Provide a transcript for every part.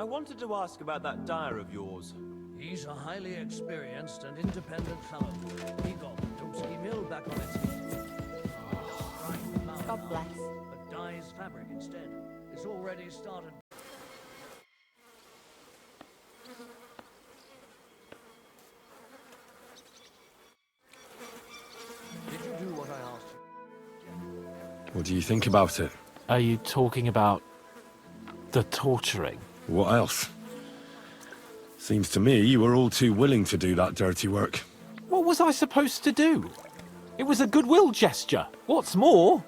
I wanted to ask about that dyer of yours. He's a highly experienced and independent fellow. He got the Dubsky mill back on its feet. God bless. But dyes fabric instead. It's already started. Did you do what I asked you? What do you think about it? Are you talking about the torturing? What else? Seems to me you were all too willing to do that dirty work. What was I supposed to do? It was a goodwill gesture. What's more,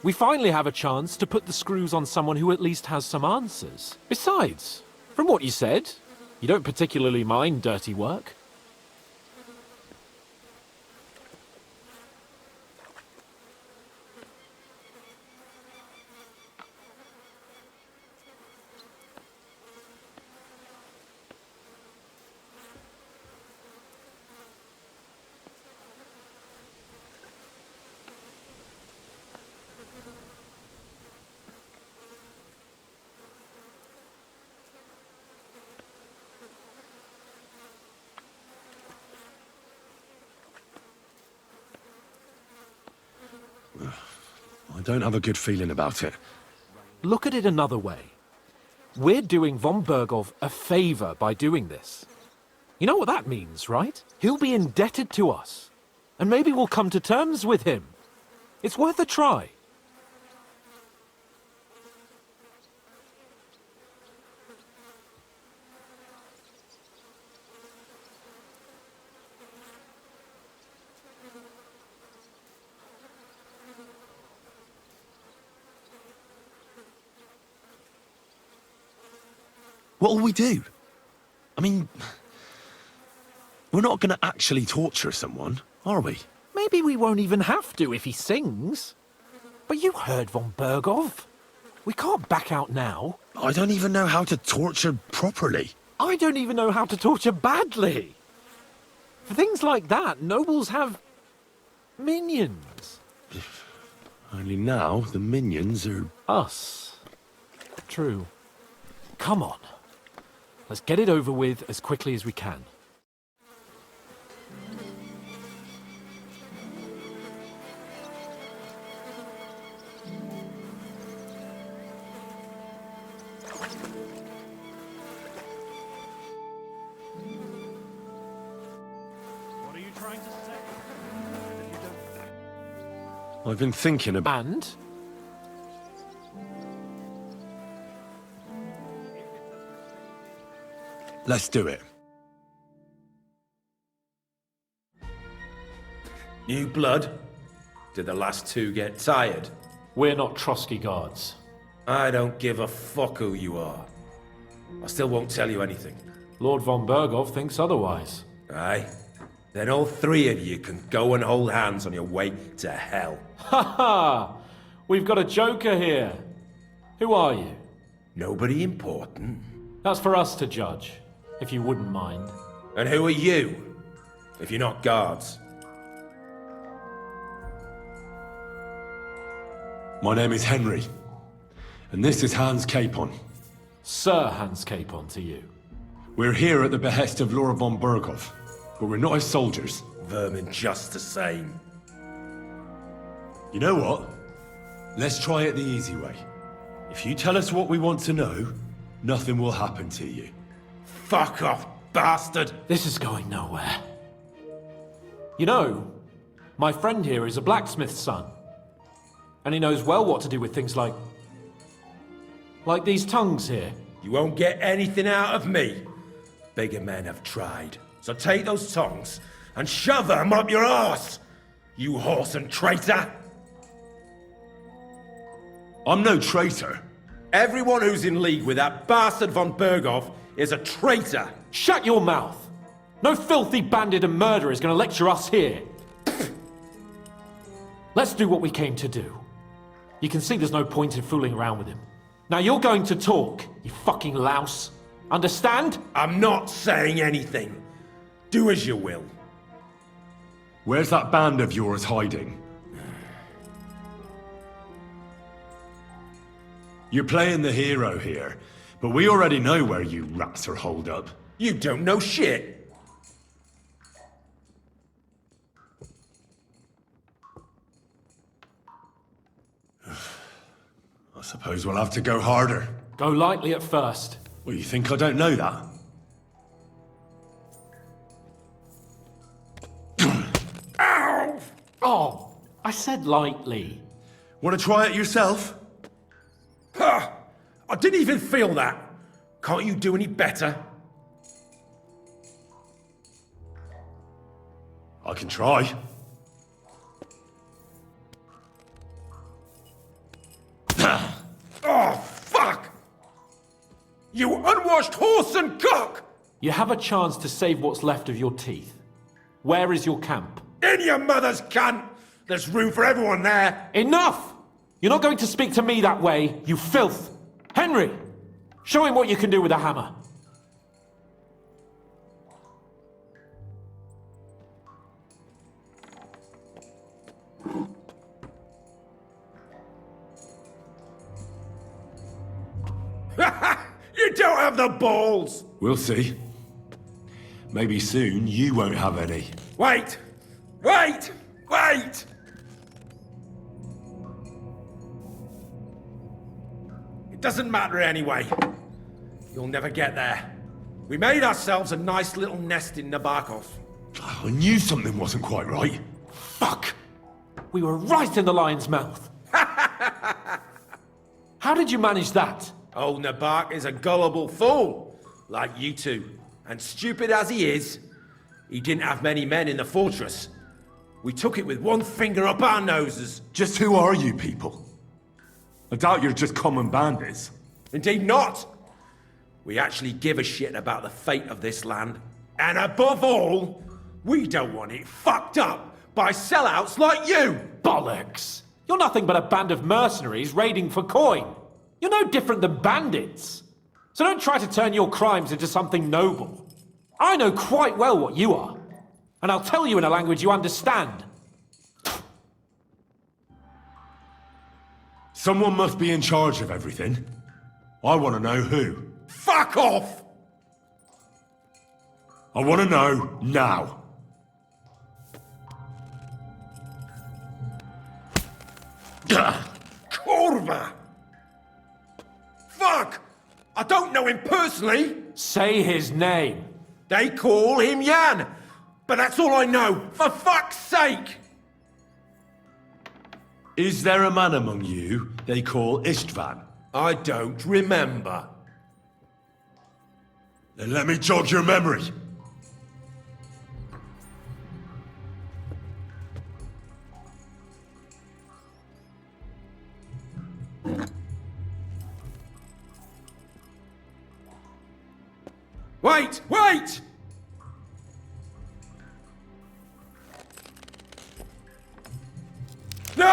we finally have a chance to put the screws on someone who at least has some answers. Besides, from what you said, you don't particularly mind dirty work. I don't have a good feeling about it. Look at it another way. We're doing von Bergow a favor by doing this. You know what that means, right? He'll be indebted to us. And maybe we'll come to terms with him. It's worth a try. What'll we do? I mean, we're not going to actually torture someone, are we? Maybe we won't even have to if he sings. But you heard von Bergow. We can't back out now. I don't even know how to torture properly. I don't even know how to torture badly. For things like that, nobles have minions. Only now the minions are... Us. True. Come on. Let's get it over with as quickly as we can. What are you trying to say? That you don't... I've been thinking about... And Let's do it. New blood? Did the last two get tired? we're not Trotsky guards. I don't give a fuck who you are. I still won't tell you anything. Lord von Bergow thinks otherwise. Aye? Then all three of you can go and hold hands on your way to hell. Ha ha! We've got a joker here. Who are you? Nobody important. That's for us to judge, if you wouldn't mind. And who are you, if you're not guards? My name is Henry, and this is Hans Capon. Sir Hans Capon to you. We're here at the behest of Lord von Bergow, but we're not his soldiers. Vermin just the same. You know what? Let's try it the easy way. If you tell us what we want to know, nothing will happen to you. Fuck off, bastard! This is going nowhere. You know, my friend here is a blacksmith's son. And he knows well what to do with things like these tongues here. You won't get anything out of me. Bigger men have tried. So take those tongs and shove them up your arse, you horse and traitor! I'm no traitor. Everyone who's in league with that bastard von Bergow is a traitor! Shut your mouth! No filthy bandit and murderer is going to lecture us here. Let's do what we came to do. You can see there's no point in fooling around with him. Now you're going to talk, you fucking louse. Understand? I'm not saying anything. Do as you will. Where's that band of yours hiding? You're playing the hero here, But we already know where you rats are holed up. You don't know shit. I suppose we'll have to go harder. Go lightly at first. Well, you think I don't know that? Ow! Oh, I said lightly. Want to try it yourself? Huh. I didn't even feel that. Can't you do any better? I can try. Oh, fuck! You unwashed horse and cock! You have a chance to save what's left of your teeth. Where is your camp? In your mother's cunt! There's room for everyone there! Enough! You're not going to speak to me that way, you filth! Henry! Show him what you can do with a hammer. You don't have the balls! We'll see. Maybe soon you won't have any. Wait! Wait! Wait! It doesn't matter anyway. You'll never get there. We made ourselves a nice little nest in Nabokov. I knew something wasn't quite right. Fuck! We were right in the lion's mouth. How did you manage that? Old Nabok is a gullible fool, like you two. And stupid as he is, he didn't have many men in the fortress. We took it with one finger up our noses. Just who are you people? I doubt you're just common bandits. Indeed not. We actually give a shit about the fate of this land. And above all, we don't want it fucked up by sellouts like you! Bollocks! You're nothing but a band of mercenaries raiding for coin. You're no different than bandits. So don't try to turn your crimes into something noble. I know quite well what you are. And I'll tell you in a language you understand. Someone must be in charge of everything. I want to know who. Fuck off! I want to know now. Kurva! Fuck! I don't know him personally. Say his name. They call him Jan. But that's all I know. For fuck's sake! Is there a man among you they call Istvan? I don't remember. Then let me jog your memory. Wait! Wait! No!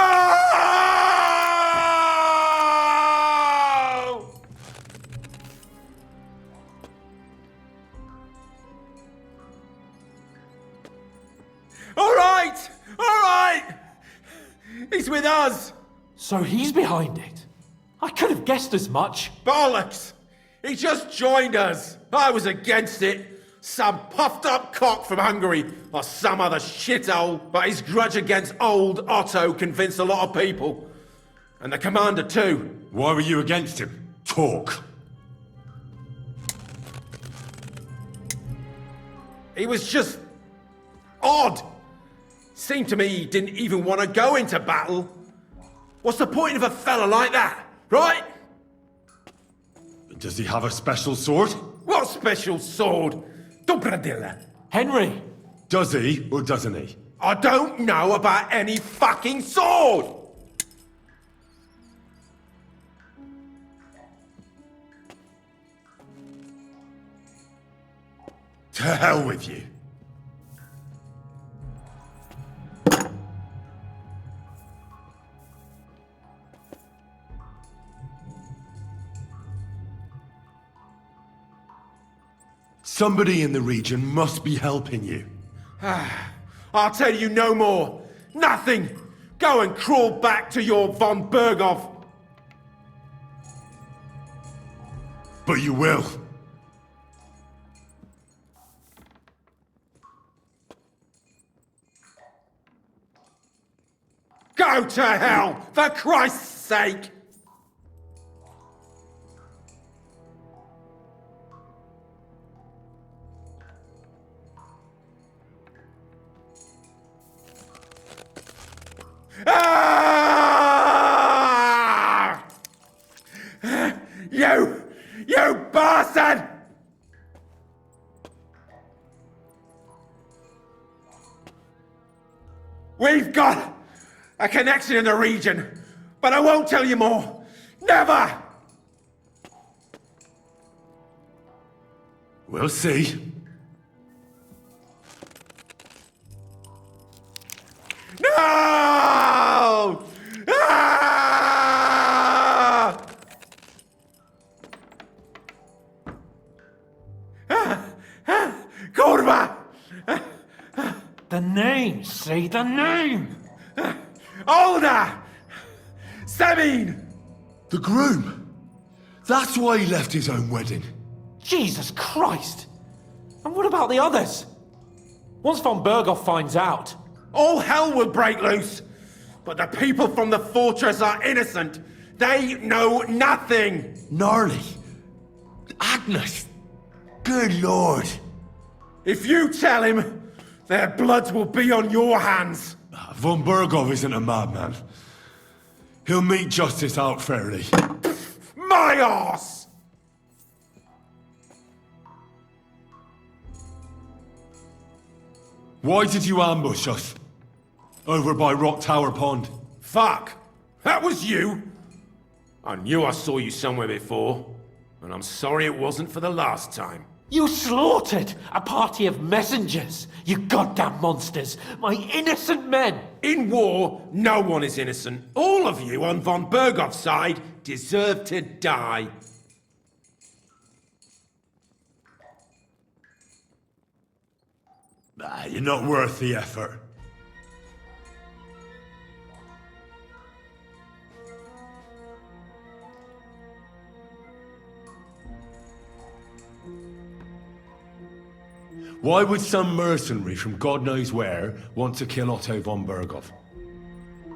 All right! All right! He's with us! So he's behind it. I could have guessed as much. Bollocks! He just joined us. I was against it. Some puffed up cock from Hungary or some other shithole. But his grudge against old Otto convinced a lot of people. And the commander too. Why were you against him? Talk. He was just odd. Seemed to me he didn't even want to go into battle. What's the point of a fella like that, right? Does he have a special sword? What special sword? Dobradilla. Henry! Does he or doesn't he? I don't know about any fucking sword! To hell with you. Somebody in the region must be helping you. I'll tell you no more. Nothing. Go and crawl back to your von Bergow. But you will. Go to hell, for Christ's sake! Ah! You bastard! We've got a connection in the region, but I won't tell you more. Never! We'll see. No! Ah! Kurva! The name! Say the name! Older! Sabine! The groom. That's why he left his own wedding. Jesus Christ! And what about the others? Once von Bergow finds out... All hell will break loose! But the people from the fortress are innocent! They know nothing! Gnarly. Agnes. Good lord. If you tell him, their blood will be on your hands! Von Bergow isn't a madman. He'll meet justice out fairly. My arse! Why did you ambush us? Over by Rock Tower Pond. Fuck! That was you! I knew I saw you somewhere before, and I'm sorry it wasn't for the last time. You slaughtered a party of messengers! You goddamn monsters! My innocent men! In war, no one is innocent. All of you on von Bergow's side deserve to die. You're not worth the effort. Why would some mercenary from God knows where want to kill Otto von Bergow?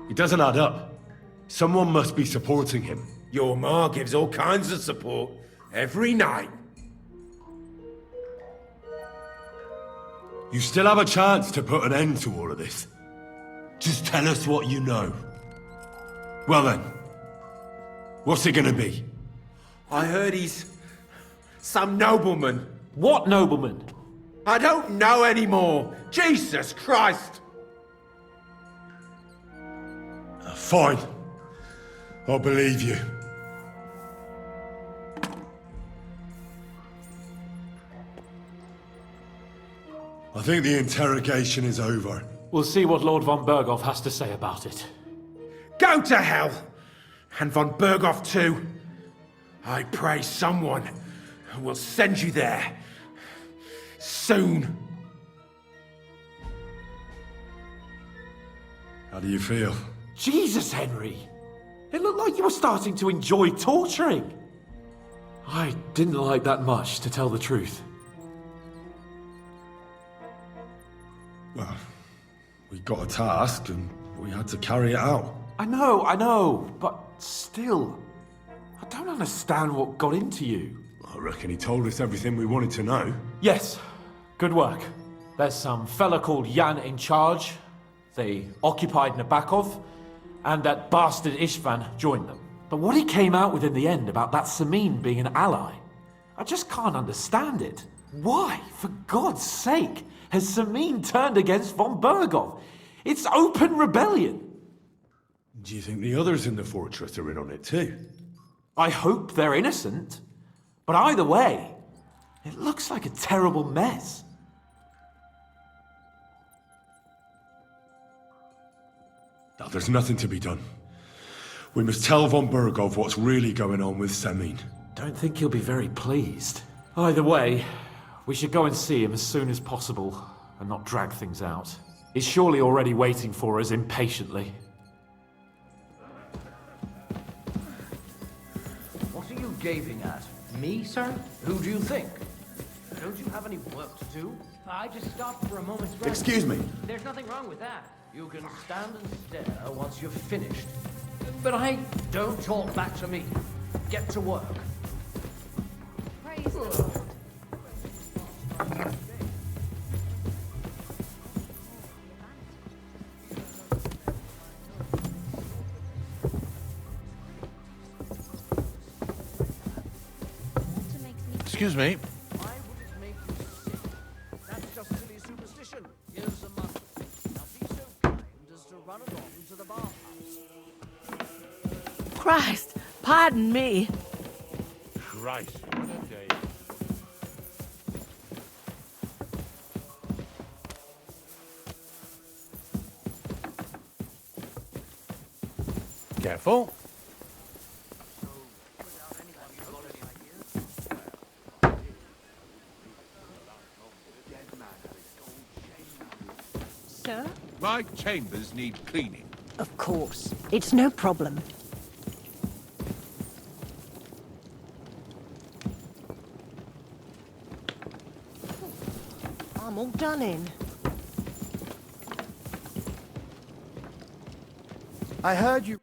It doesn't add up. Someone must be supporting him. Your ma gives all kinds of support every night. You still have a chance to put an end to all of this. Just tell us what you know. Well then, what's it gonna be? I heard he's some nobleman. What nobleman? I don't know anymore. Jesus Christ! Fine. I'll believe you. I think the interrogation is over. We'll see what Lord von Bergow has to say about it. Go to hell! And von Bergow too. I pray someone will send you there. Soon. How do you feel? Jesus, Henry! It looked like you were starting to enjoy torturing. I didn't like that much, to tell the truth. Well, we got a task and we had to carry it out. I know, but still, I don't understand what got into you. I reckon he told us everything we wanted to know. Yes, good work. There's some fella called Jan in charge. They occupied Nabokov, and that bastard Istvan joined them. But what he came out with in the end about that Samin being an ally, I just can't understand it. Why, for God's sake, has Samin turned against von Bergow? It's open rebellion. Do you think the others in the fortress are in on it too? I hope they're innocent. But either way, it looks like a terrible mess. Now, there's nothing to be done. We must tell von Bergow what's really going on with Samin. Don't think he'll be very pleased. Either way, we should go and see him as soon as possible and not drag things out. He's surely already waiting for us impatiently. What are you gaping at? Me, sir? Who do you think? Don't you have any work to do? I just stopped for a moment's rest. Excuse me. There's nothing wrong with that. You can stand and stare once you've finished. But don't talk back to me. Get to work. Praise the Lord. Excuse me. Why would it make you sick? That's just silly superstition. Here's a money. Now be so kind as to run along to the bathhouse. Christ, pardon me. Christ, what a day. Careful. Sir? My chambers need cleaning. Of course. It's no problem. I'm all done in. I heard you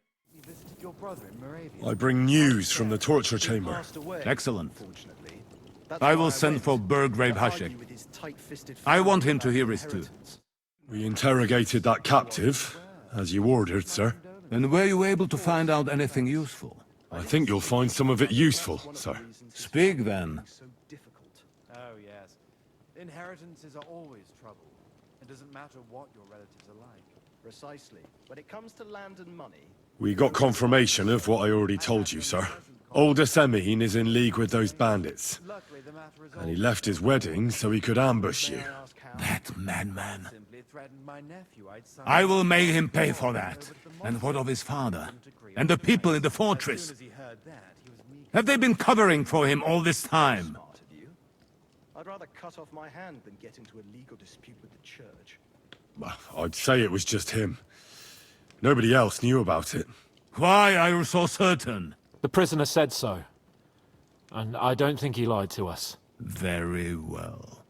visited your brother in Moravia. I bring news from the torture chamber. Passed away, Excellent. unfortunately. That's I why will send went for Burgrave to argue Hashek. with his tight-fisted I friend want him to about hear his too. inheritance. We interrogated that captive, as you ordered, sir. And were you able to find out anything useful? I think you'll find some of it useful, sir. Speak then. So difficult. Oh, yes. Inheritances are always trouble. It doesn't matter what your relatives are like. Precisely. When it comes to land and money, We got confirmation of what I already told you, sir. Oldest Emine is in league with those bandits. Luckily, the matter is And he left his wedding so he could ambush you. ask how That madman. simply threatened my nephew. I'd signed I will make him pay for that. And what of his father? And the people in the fortress? as he heard that, he was meek. Have they been covering for him all this time? smart of you. I'd rather cut off my hand than get into a legal dispute with the church. Well, I'd say it was just him. Nobody else knew about it. Why are you so certain? The prisoner said so. And I don't think he lied to us. Very well.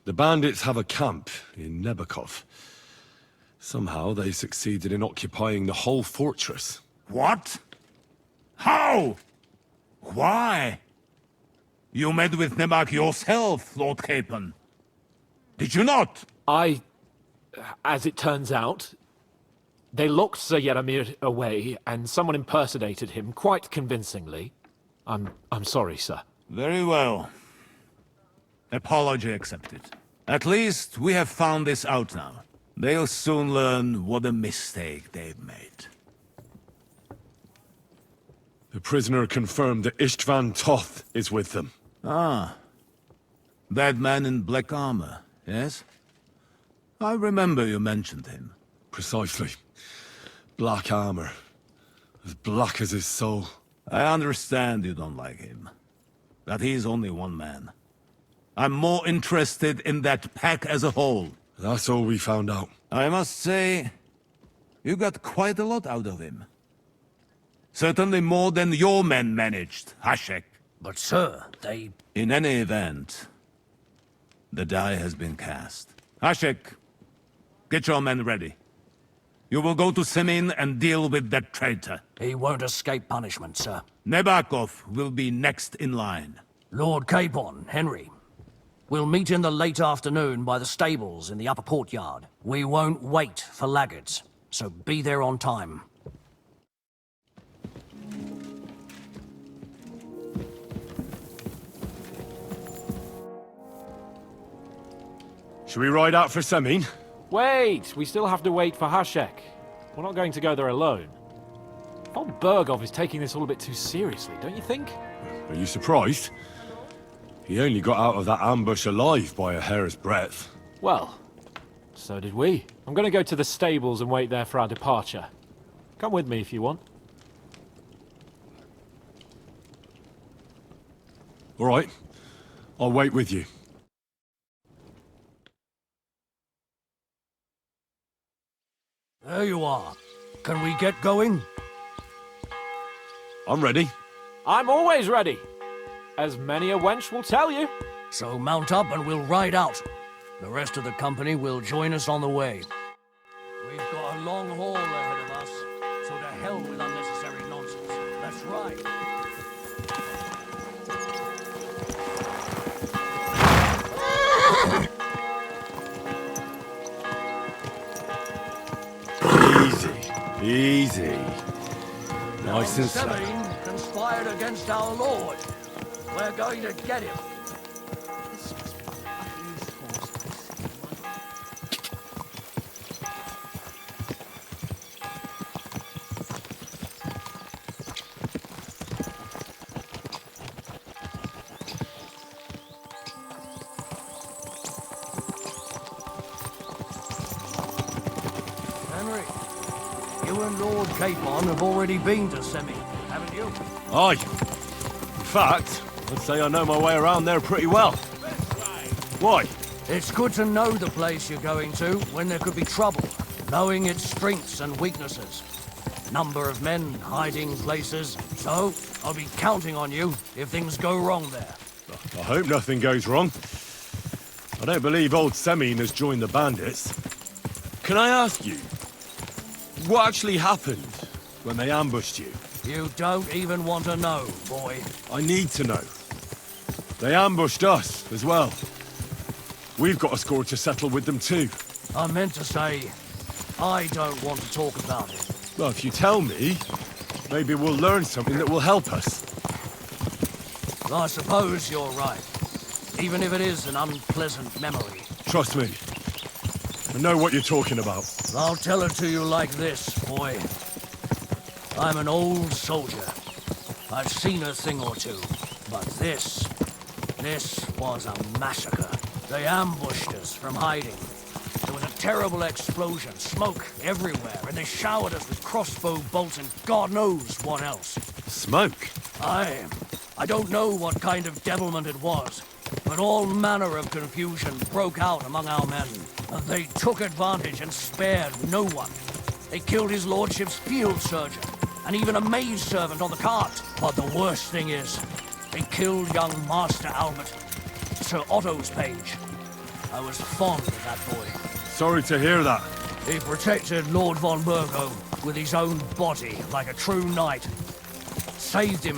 The bandits have a camp in Nebakov. Somehow they succeeded in occupying the whole fortress. What? How? Why? You met with Nebak yourself, Lord Capon. Did you not? As it turns out, they locked Sir Yaramir away, and someone impersonated him quite convincingly. I'm sorry, sir. Very well. Apology accepted. At least we have found this out now. They'll soon learn what a mistake they've made. The prisoner confirmed that Istvan Toth is with them. Ah. That man in black armor, yes? I remember you mentioned him. Precisely. Black armor. As black as his soul. I understand you don't like him. But he's only one man. I'm more interested in that pack as a whole. That's all we found out. I must say, you got quite a lot out of him. Certainly more than your men managed, Hashek. But sir, they... In any event, the die has been cast. Hashek, get your men ready. You will go to Semin and deal with that traitor. He won't escape punishment, sir. Nebakov will be next in line. Lord Capon, Henry. We'll meet in the late afternoon by the stables in the upper courtyard. We won't wait for laggards, so be there on time. Should we ride out for Semin? Wait! We still have to wait for Hashek. We're not going to go there alone. Von Bergow is taking this all a bit too seriously, don't you think? Are you surprised? He only got out of that ambush alive by a hair's breadth. Well, so did we. I'm going to go to the stables and wait there for our departure. Come with me if you want. All right. I'll wait with you. There you are. Can we get going? I'm ready. I'm always ready. As many a wench will tell you. So mount up and we'll ride out. The rest of the company will join us on the way. We've got a long haul ahead of us, so to hell with unnecessary nonsense. Let's ride. Easy. Nice and slow. Semine conspired against our Lord. We're going to get him. This must be the ugliest horse I've seen. Henry, you and Lord Capon have already been to Semine, haven't you? Aye. In fact, I'd say I know my way around there pretty well. Why? It's good to know the place you're going to when there could be trouble, knowing its strengths and weaknesses. Number of men, hiding places, so I'll be counting on you if things go wrong there. I hope nothing goes wrong. I don't believe old Semine has joined the bandits. Can I ask you, what actually happened when they ambushed you? You don't even want to know, boy. I need to know. They ambushed us as well. We've got a score to settle with them too. I meant to say, I don't want to talk about it. Well, if you tell me, maybe we'll learn something that will help us. I suppose you're right. Even if it is an unpleasant memory. Trust me. I know what you're talking about. I'll tell it to you like this, boy. I'm an old soldier. I've seen a thing or two. But this was a massacre. They ambushed us from hiding. There was a terrible explosion, smoke everywhere, and they showered us with crossbow bolts and God knows what else. Smoke? I don't know what kind of devilment it was, but all manner of confusion broke out among our men, and they took advantage and spared no one. They killed his lordship's field surgeon, and even a maid servant on the cart. But the worst thing is, they killed young Master Albert, Sir Otto's page. I was fond of that boy. Sorry to hear that. He protected Lord von Bergow with his own body like a true knight. Saved him,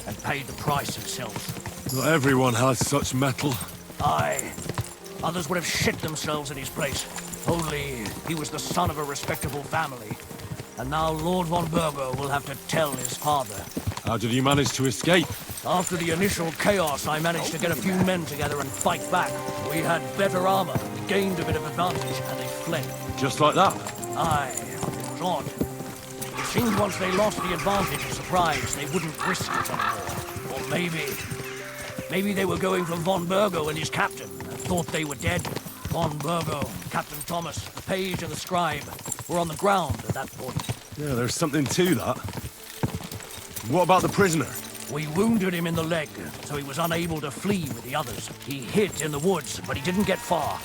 and paid the price himself. Not everyone has such mettle. Aye. Others would have shit themselves in his place. Only he was the son of a respectable family. And now Lord von Bergow will have to tell his father. How did you manage to escape? After the initial chaos, I managed to get a few men together and fight back. We had better armor, gained a bit of advantage, and they fled. Just like that? Aye, it was odd. It seemed once they lost the advantage of surprise, they wouldn't risk it anymore. Or maybe they were going for von Bergow and his captain, and thought they were dead. Von Bergow, Captain Thomas, the page and the scribe were on the ground at that point. Yeah, there's something to that. What about the prisoner? We wounded him in the leg, so he was unable to flee with the others. He hid in the woods, but he didn't get far.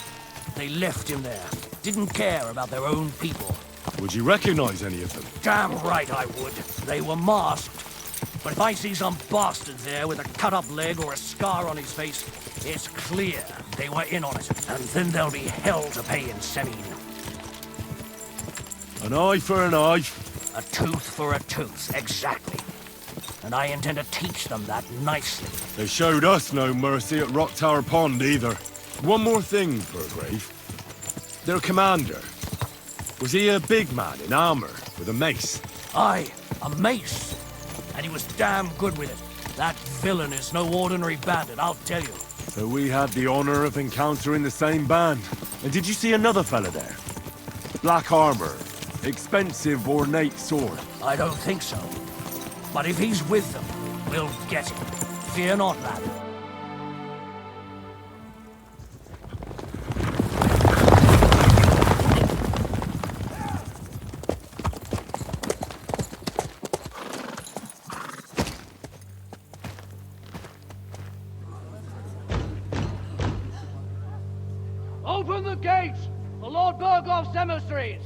They left him there. Didn't care about their own people. Would you recognize any of them? Damn right I would. They were masked. But if I see some bastard there with a cut-up leg or a scar on his face, it's clear they were in on it. And then there'll be hell to pay in Semine. An eye for an eye. A tooth for a tooth, exactly. And I intend to teach them that nicely. They showed us no mercy at Rock Tower Pond either. One more thing, Burgrave. Their commander. Was he a big man in armor with a mace? Aye, a mace. And he was damn good with it. That villain is no ordinary bandit, I'll tell you. So we had the honor of encountering the same band. And did you see another fella there? Black armor. Expensive, ornate sword. I don't think so. But if he's with them, we'll get him. Fear not, lad. Open the gates for Lord Bergow's emissaries!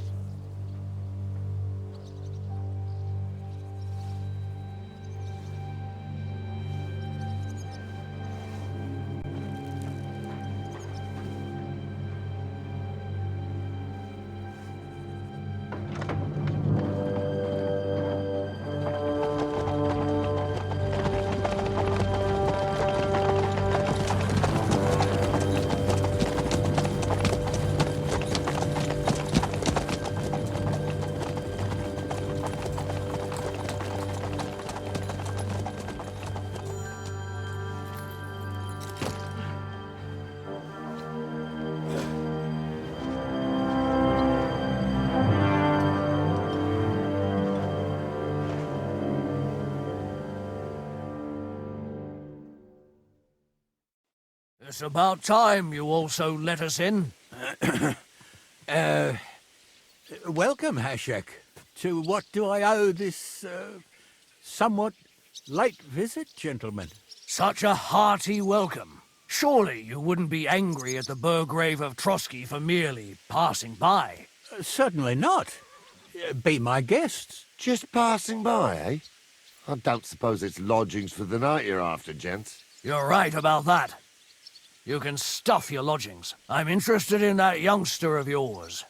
It's about time you also let us in. Welcome, Hashek. To what do I owe this, somewhat late visit, gentlemen? Such a hearty welcome. Surely you wouldn't be angry at the Burgrave of Trotsky for merely passing by? Certainly not. Be my guests. Just passing by, eh? I don't suppose it's lodgings for the night you're after, gents. You're right about that. You can stuff your lodgings. I'm interested in that youngster of yours.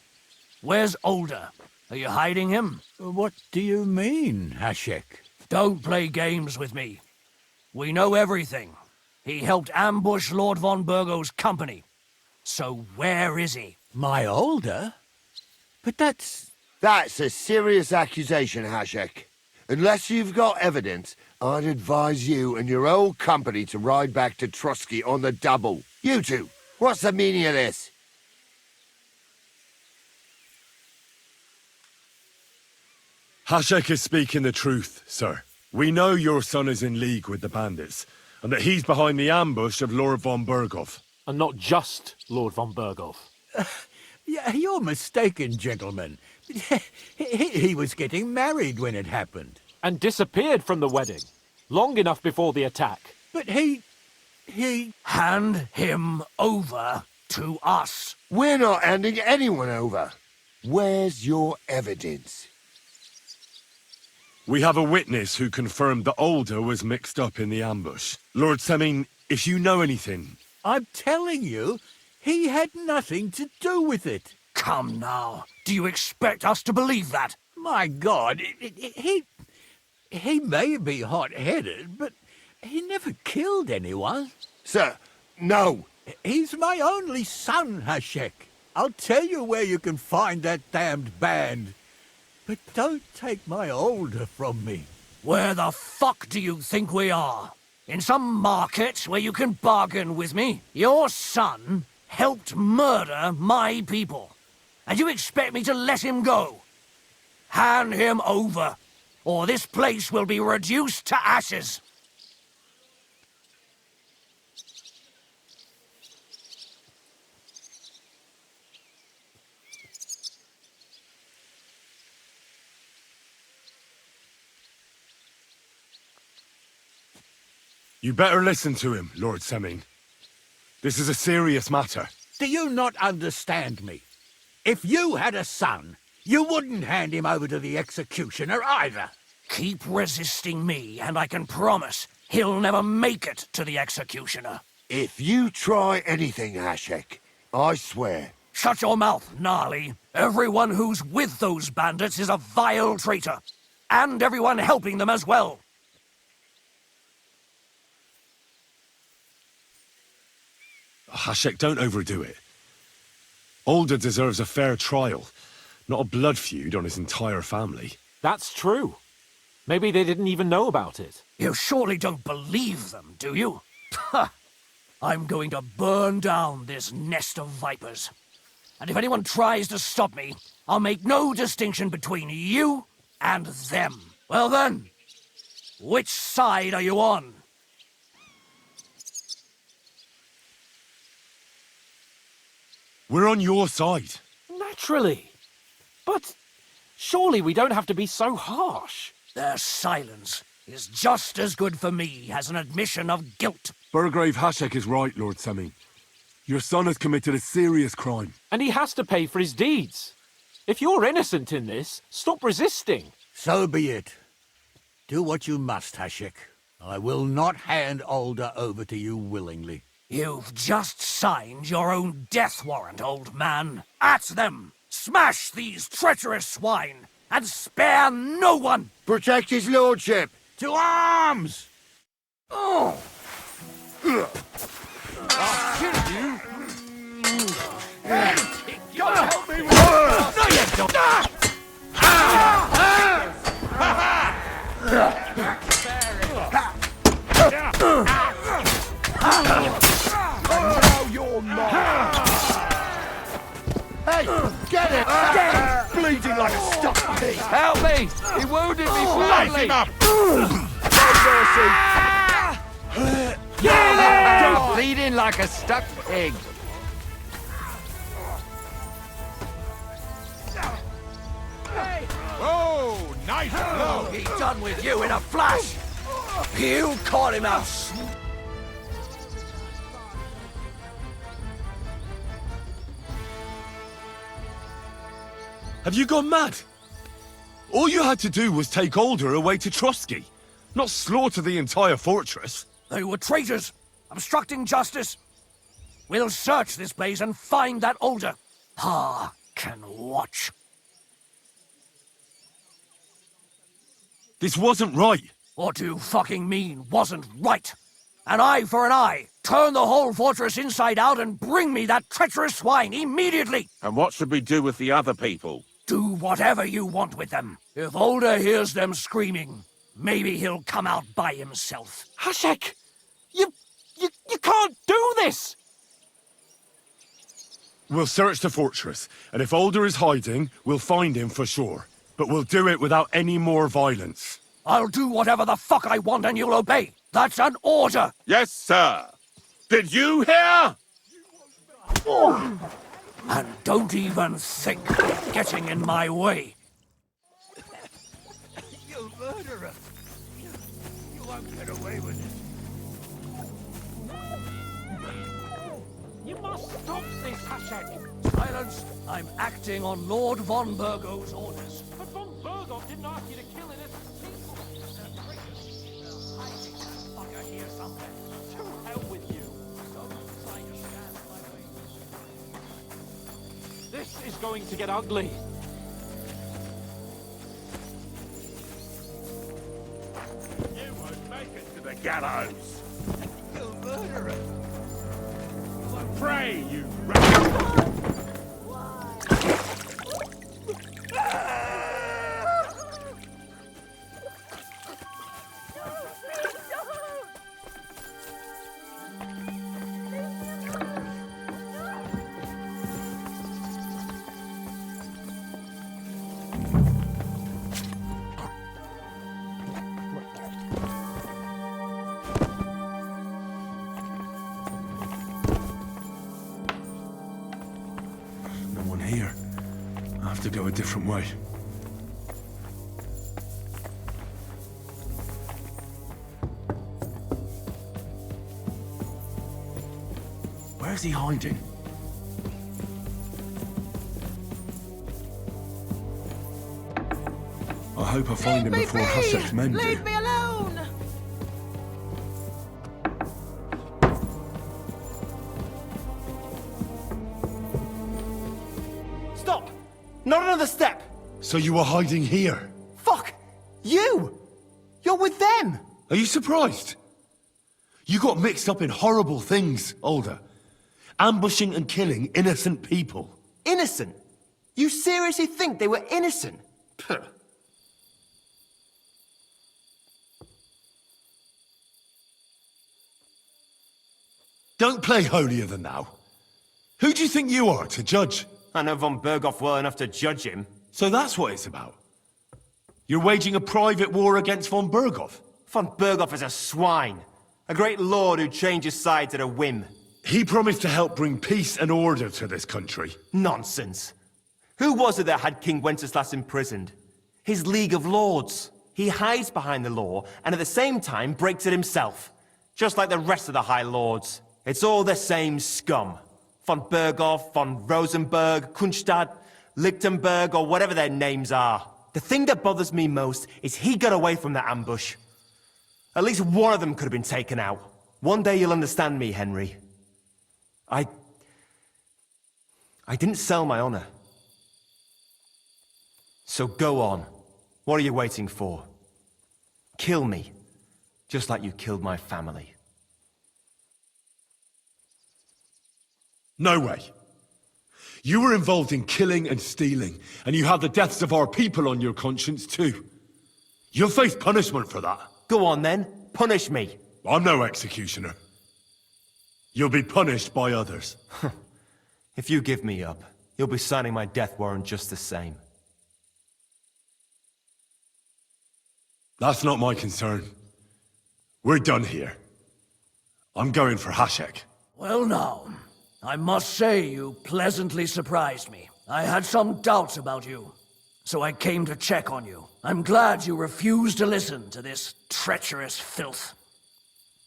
Where's Older? Are you hiding him? What do you mean, Hashek? Don't play games with me. We know everything. He helped ambush Lord von Bergow's company. So where is he? My Older? But that's a serious accusation, Hashek. Unless you've got evidence, I'd advise you and your old company to ride back to Trotsky on the double. You two, what's the meaning of this? Hashek is speaking the truth, sir. We know your son is in league with the bandits, and that he's behind the ambush of Lord von Bergow. And not just Lord von Bergow. Yeah, you're mistaken, gentlemen. He was getting married when it happened. And disappeared from the wedding, long enough before the attack. But he... Hand him over to us. We're not handing anyone over. Where's your evidence? We have a witness who confirmed that Older was mixed up in the ambush. Lord Semin, if you know anything... I'm telling you, he had nothing to do with it. Come now. Do you expect us to believe that? My God, he may be hot-headed, but he never killed anyone. Sir, no. He's my only son, Hashek. I'll tell you where you can find that damned band. But don't take my Older from me. Where the fuck do you think we are? In some market where you can bargain with me? Your son helped murder my people. And you expect me to let him go? Hand him over, or this place will be reduced to ashes. You better listen to him, Lord Semin. This is a serious matter. Do you not understand me? If you had a son, you wouldn't hand him over to the executioner either. Keep resisting me, and I can promise he'll never make it to the executioner. If you try anything, Hashek, I swear. Shut your mouth, Gnarly. Everyone who's with those bandits is a vile traitor. And everyone helping them as well. Hashek, don't overdo it. Older deserves a fair trial, not a blood feud on his entire family. That's true. Maybe they didn't even know about it. You surely don't believe them, do you? I'm going to burn down this nest of vipers. And if anyone tries to stop me, I'll make no distinction between you and them. Well then, which side are you on? We're on your side. Naturally. But surely we don't have to be so harsh. Their silence is just as good for me as an admission of guilt. Burgrave Hashek is right, Lord Semin. Your son has committed a serious crime. And he has to pay for his deeds. If you're innocent in this, stop resisting. So be it. Do what you must, Hashek. I will not hand Older over to you willingly. You've just signed your own death warrant, old man. At them! Smash these treacherous swine, and spare no one! Protect his lordship! To arms! Oh! I'll kill you! You'll help me with this! No, you don't! Now you're mine! Hey, get it! Get it! Bleeding like a stuck pig! Help me! He wounded me badly! No mercy! Kill him! Don't bleed in like like a stuck pig. Oh, nice blow! He done with you in a flash! You caught him out. Have you gone mad? All you had to do was take Alder away to Trotsky, not slaughter the entire fortress. They were traitors, obstructing justice. We'll search this place and find that Alder. Can watch. This wasn't right. What do you fucking mean, wasn't right? An eye for an eye. Turn the whole fortress inside out and bring me that treacherous swine immediately. And what should we do with the other people? Do whatever you want with them. If Alder hears them screaming, maybe he'll come out by himself. Hashek! You can't do this! We'll search the fortress, and if Alder is hiding, we'll find him for sure. But we'll do it without any more violence. I'll do whatever the fuck I want and you'll obey. That's an order. Yes, sir. Did you hear? And don't even think of getting in my way. You murderer! You won't get away with it. You must stop this, Hashek! Silence! I'm acting on Lord von Bergow's orders. But von Bergow didn't ask you to kill innocent people. They're traitors. They're hiding that fucker here somewhere. To hell with you. Don't try to stand in my way. This is going to get ugly. You won't make it to the gallows. You murderer! Pray, you rat! Here. I have to go a different way. Where's he hiding? I hope I find him before Hasek's men do. Leave me alone! Stop! Not another step! So you were hiding here? Fuck! You! You're with them! Are you surprised? You got mixed up in horrible things, Alder. Ambushing and killing innocent people. Innocent? You seriously think they were innocent? Puh. Don't play holier than thou. Who do you think you are to judge? I know von Bergow well enough to judge him. So that's what it's about. You're waging a private war against von Bergow. Von Bergow is a swine. A great lord who changes sides at a whim. He promised to help bring peace and order to this country. Nonsense. Who was it that had King Wenceslas imprisoned? His League of Lords. He hides behind the law, and at the same time breaks it himself. Just like the rest of the High Lords. It's all the same scum. Von Bergow, von Rosenberg, Kunstadt, Lichtenberg, or whatever their names are. The thing that bothers me most is he got away from the ambush. At least one of them could have been taken out. One day you'll understand me, Henry. I didn't sell my honor. So go on. What are you waiting for? Kill me, just like you killed my family. No way. You were involved in killing and stealing, and you have the deaths of our people on your conscience too. You'll face punishment for that. Go on then, punish me. I'm no executioner. You'll be punished by others. If you give me up, you'll be signing my death warrant just the same. That's not my concern. We're done here. I'm going for Hashek. Well now, I must say you pleasantly surprised me. I had some doubts about you, so I came to check on you. I'm glad you refused to listen to this treacherous filth.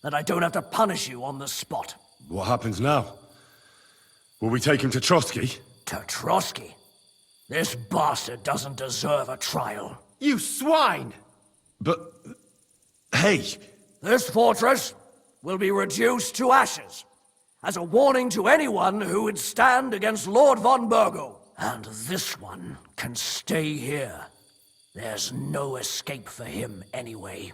That I don't have to punish you on the spot. What happens now? Will we take him to Trotsky? To Trotsky? This bastard doesn't deserve a trial. You swine! But... hey! This fortress will be reduced to ashes, as a warning to anyone who would stand against Lord von Bergow. And this one can stay here. There's no escape for him anyway.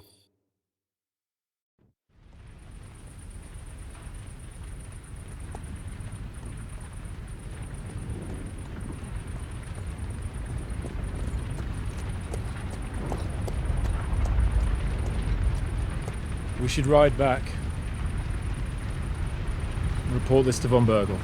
We should ride back. Report this to von Bergow.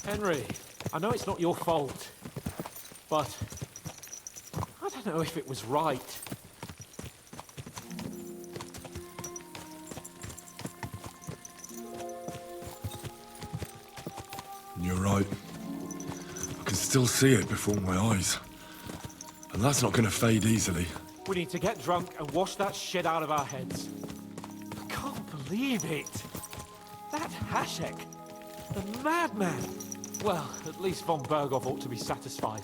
Henry, I know it's not your fault, but I don't know if it was right. You're right. I can still see it before my eyes. And that's not gonna fade easily. We need to get drunk and wash that shit out of our heads. I can't believe it. That Hashek, the madman. Well, at least von Bergow ought to be satisfied.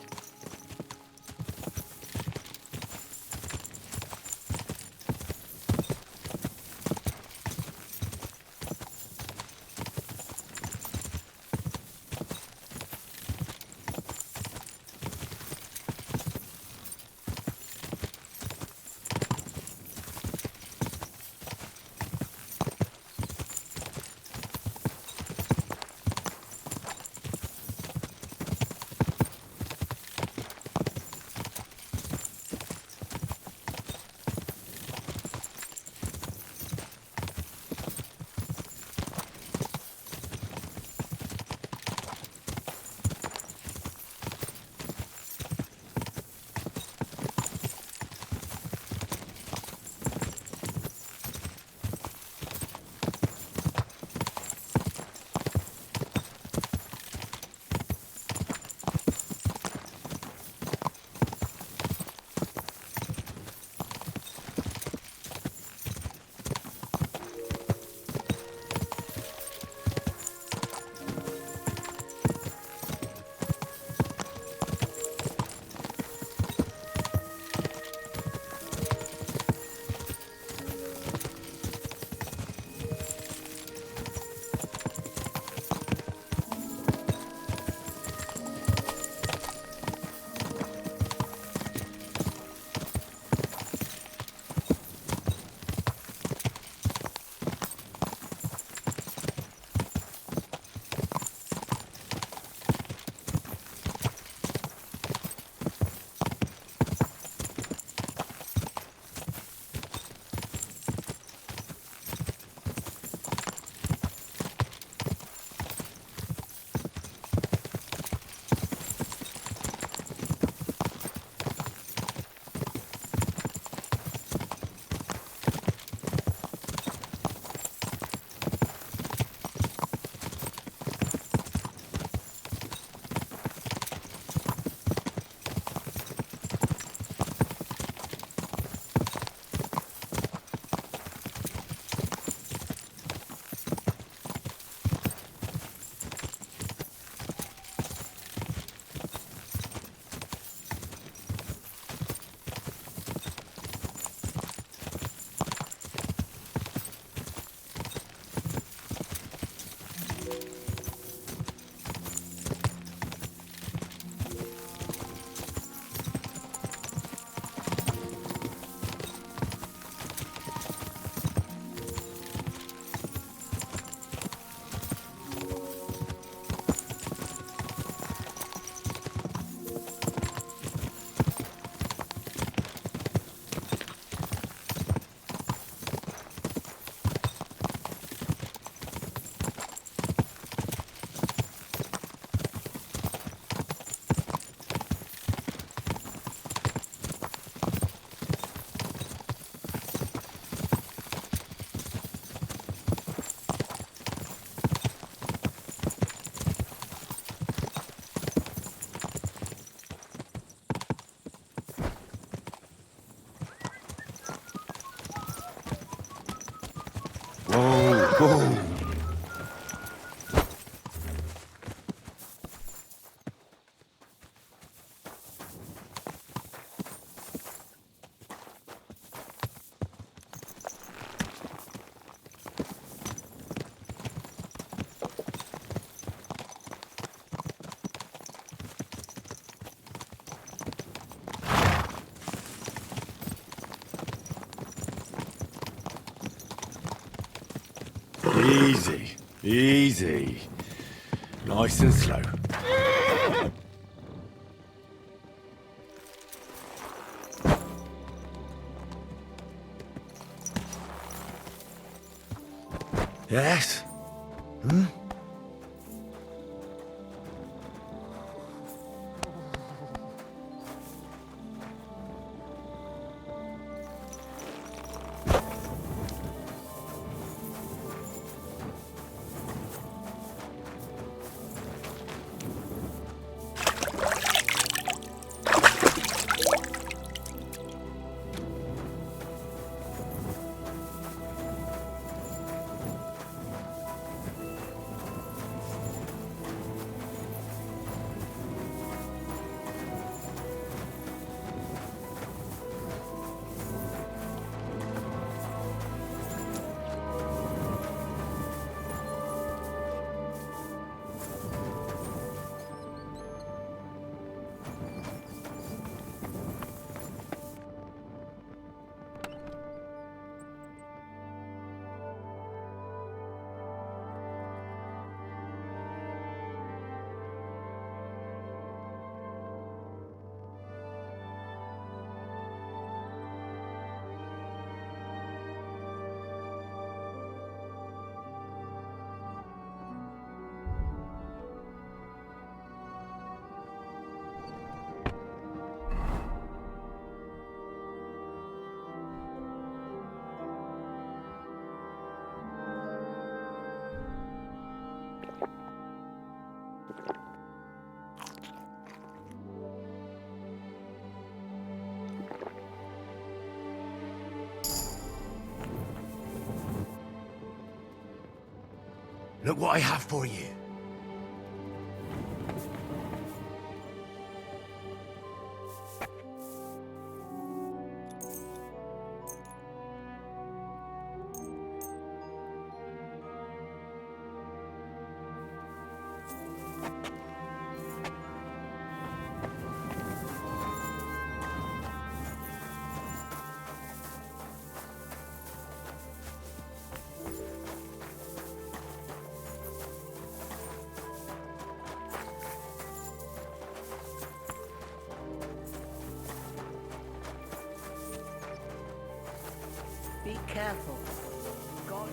Easy. Nice and slow. Yes? Hmm? Look what I have for you. Be careful. God.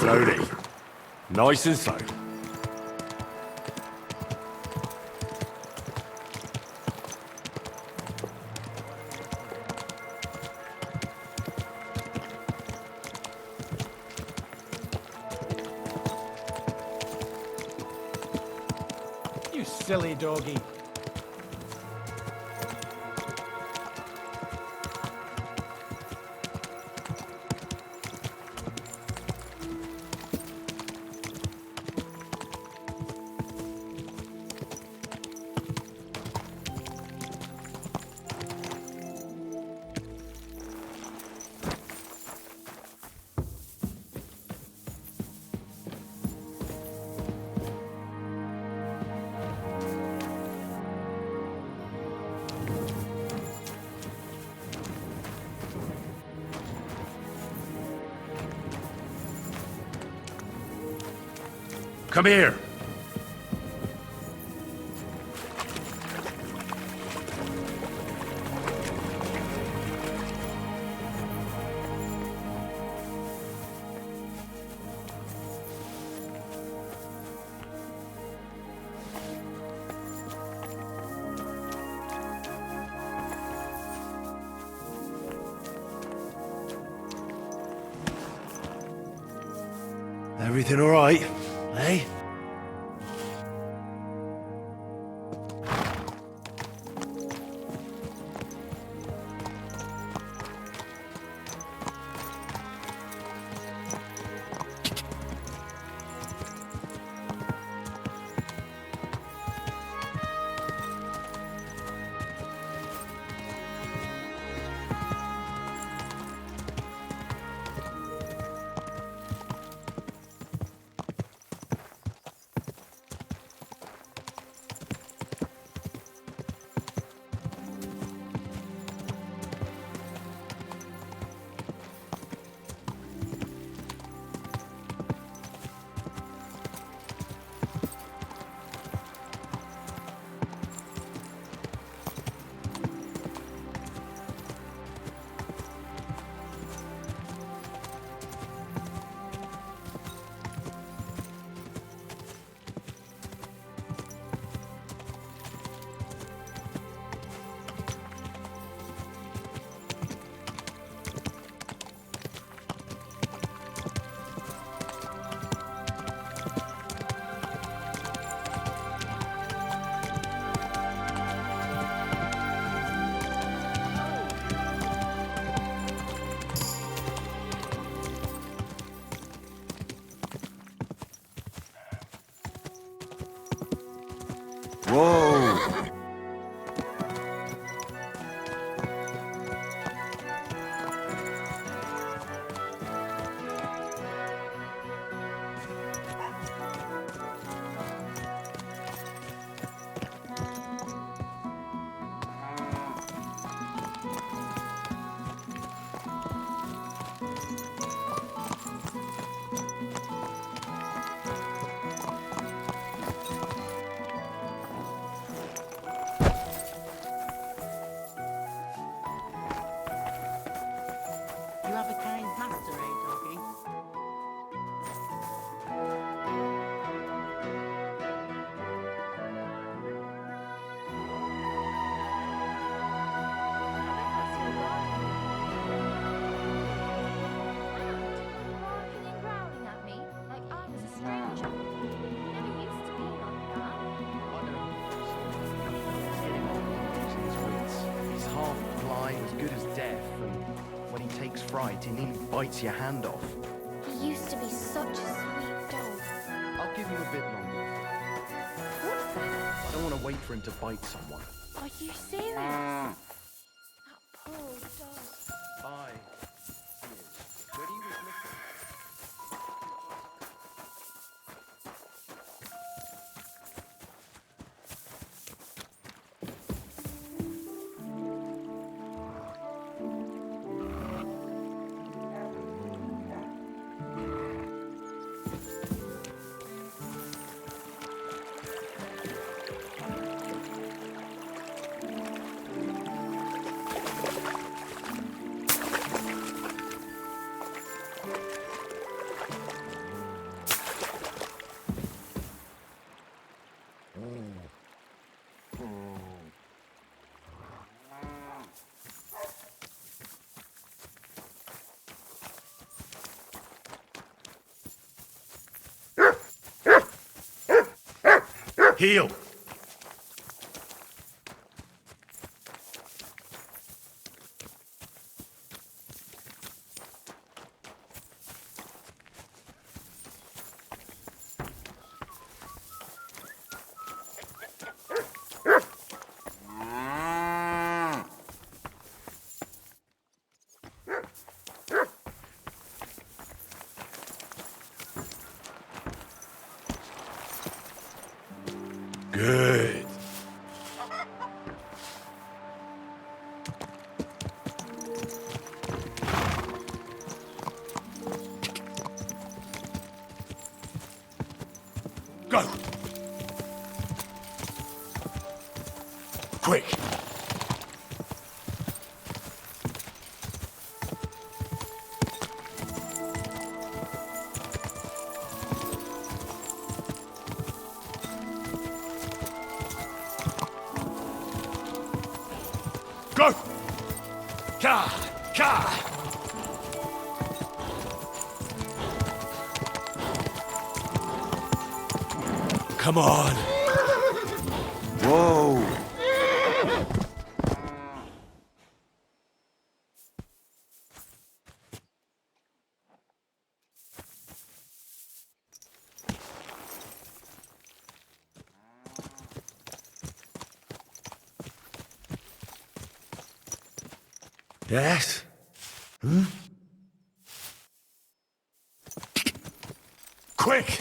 Slowly. Nice and slow. You silly doggy. Come here. Everything all right, eh? Whoa! You have a kind master, eh, doggy? Barking and growling at me like I was a stranger. Never used to be like that. He's half blind, as good as deaf, and when he takes fright, he nearly bites your hand off. He used to be such a sweet dog. I'll give him a bit longer. What's that? I don't want to wait for him to bite someone. Are you serious? That poor dog. Bye. Where do you was looking? Heel! Good. Go! Quick! Go! Ka! Ka! Come on! Whoa! Yes? Hmm? Quick!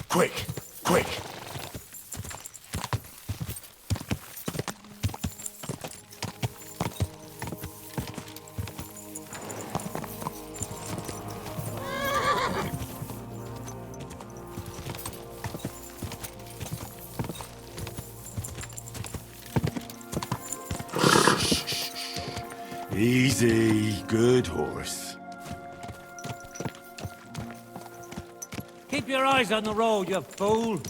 Quick! Quick! Easy, good horse. Keep your eyes on the road, you fool.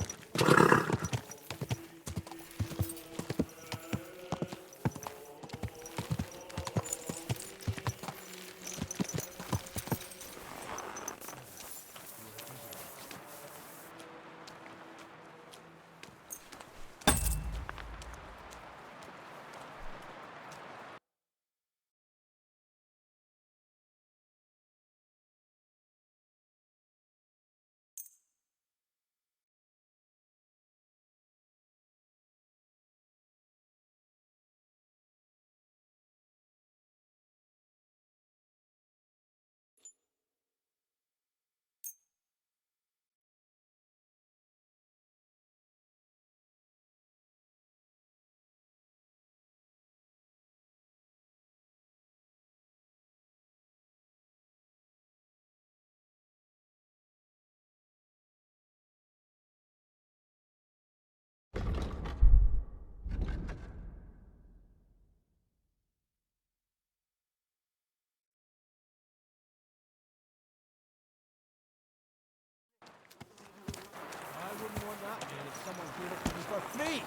I wouldn't want that, man, if someone gave it to me for free.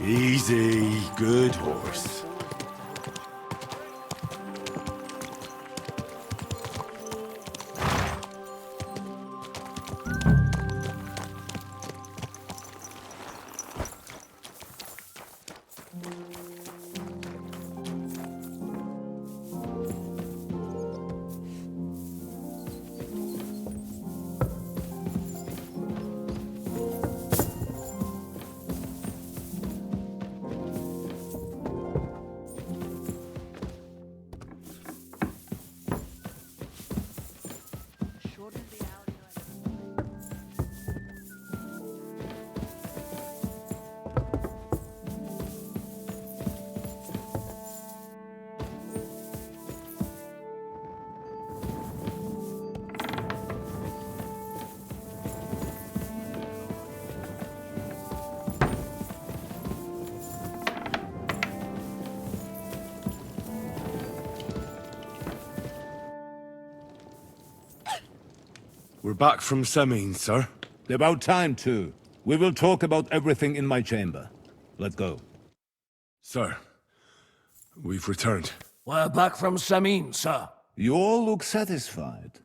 Easy, good horse. We're back from Semine, sir. About time, too. We will talk about everything in my chamber. Let's go. Sir, we've returned. We're back from Semine, sir. You all look satisfied.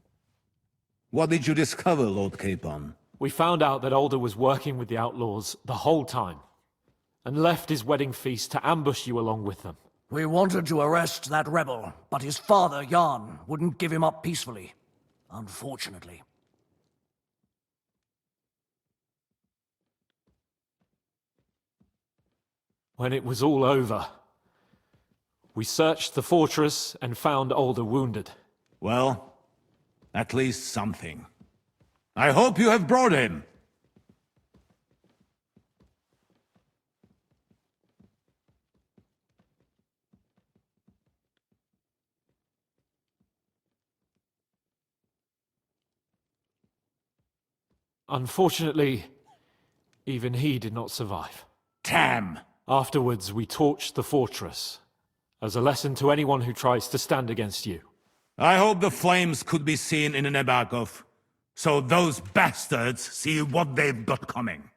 What did you discover, Lord Capon? We found out that Alder was working with the outlaws the whole time, and left his wedding feast to ambush you along with them. We wanted to arrest that rebel, but his father, Jan, wouldn't give him up peacefully. Unfortunately. When it was all over, we searched the fortress and found Alder wounded. Well, at least something. I hope you have brought him. Unfortunately, even he did not survive. Damn! Afterwards, we torched the fortress, as a lesson to anyone who tries to stand against you. I hope the flames could be seen in Nebakov, so those bastards see what they've got coming.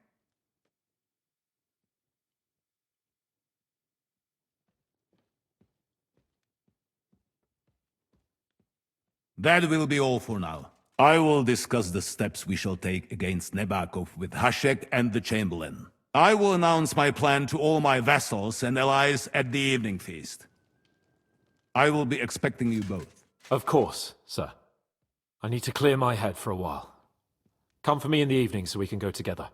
That will be all for now. I will discuss the steps we shall take against Nebakov with Hashek and the Chamberlain. I will announce my plan to all my vassals and allies at the evening feast. I will be expecting you both. Of course, sir. I need to clear my head for a while. Come for me in the evening so we can go together.